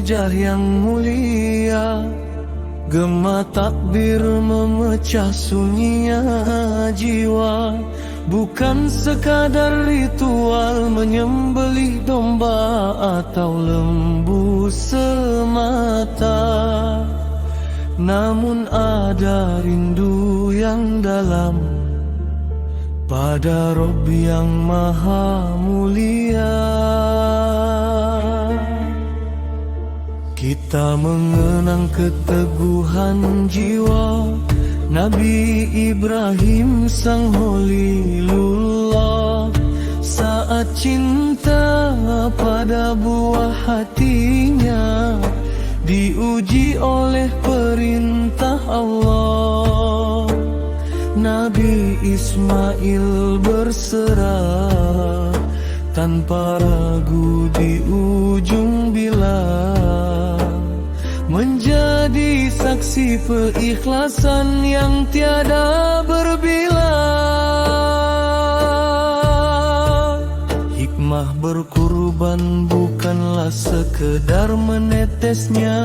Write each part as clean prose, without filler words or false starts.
hujah yang mulia, gema takbir memecah sunyinya jiwa. Bukan sekadar ritual menyembelih domba atau lembu semata, namun ada rindu yang dalam pada Rabb yang maha mulia. Kita mengenang keteguhan jiwa Nabi Ibrahim sang Khalilullah, saat cinta pada buah hatinya diuji oleh perintah Allah. Nabi Ismail berserah tanpa ragu di ujung bila, menjadi saksi keikhlasan yang tiada berbila. Hikmah berkurban bukanlah sekedar menetesnya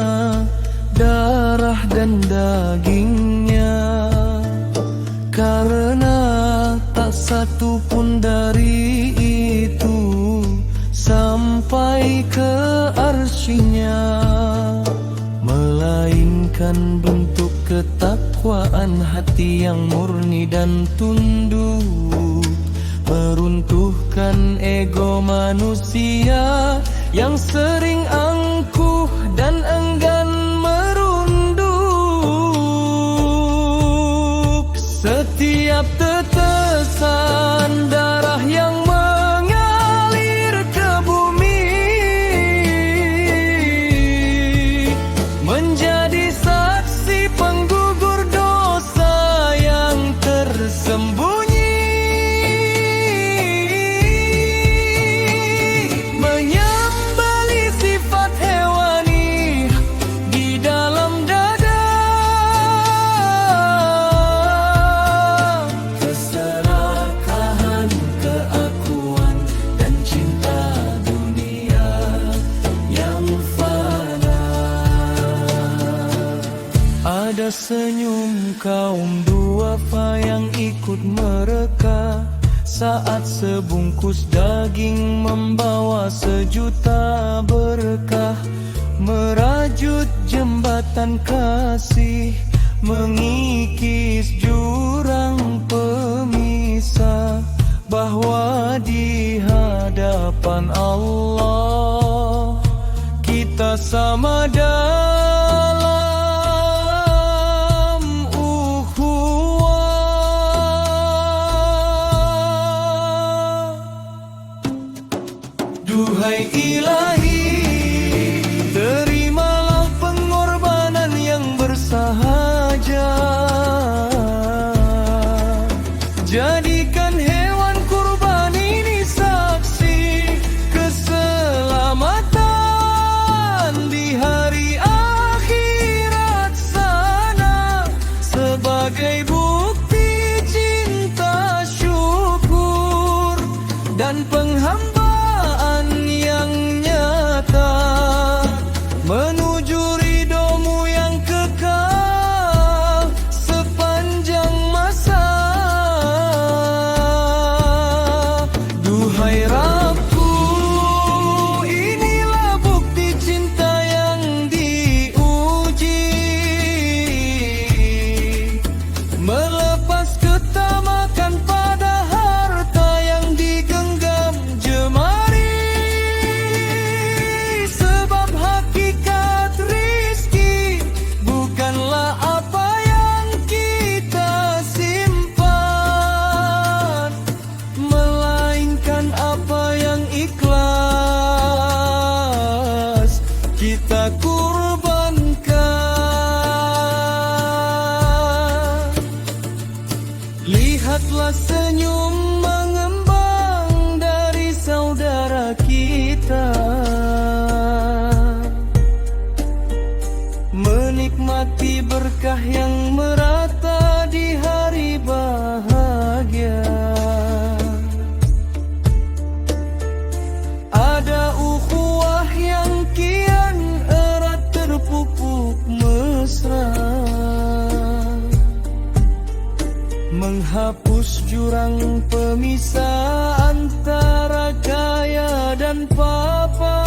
darah dan dagingnya, karena tak satu pun dari itu sampai ke arsy-Nya, melainkan bentuk ketakwaan hati yang murni dan tunduk, meruntuhkan ego manusia yang sering angkuh dan enggan merunduk. Setiap tetesan darah yang mengalir ke bumi menjadi saksi penggugur dosa yang tersembunyi, menyembelih sifat hewani di dalam dada. Keserakahan, keakuan dan cinta dunia yang fana. Ada senyum kaum duafa yang ikut mereka saat sebungkus daging membawa sejuta berkah, merajut jembatan kasih, mengikis jurang pemisah, bahwa di hadapan Allah kita sama dalam ukhuwah. Duhai Ilahi, terimalah pengorbanan yang bersahaja. Jadikan hewan kurban ini saksi keselamatan di hari akhirat sana, sebagai bukti cinta, syukur dan penghambaan yang nyata menuju ridho-Mu yang kekal sepanjang masa. Duhai Rabbku, inilah bukti cinta yang diuji, melepas ketamakan pada harta yang digenggam jemari, sebab hakikat rizki bukanlah apa yang kita simpan, melainkan apa yang ikhlas kita kurbankan. Lihatlah senyum mengembang dari saudara kita, menikmati berkah yang merata di hari bahagia. Ada ukhuwah yang kian erat menghapus jurang pemisah antara kaya dan papa.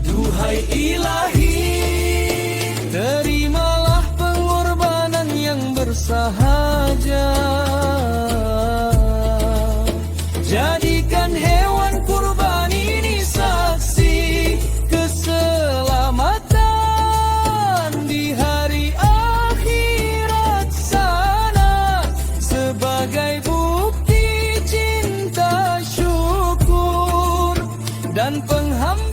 Duhai Ilahi, terimalah pengorbanan yang bersahaja. Jadikan hewan kurban ini saksi keselamatan di hari akhirat sana, sebagai bukti cinta, syukur dan penghambaan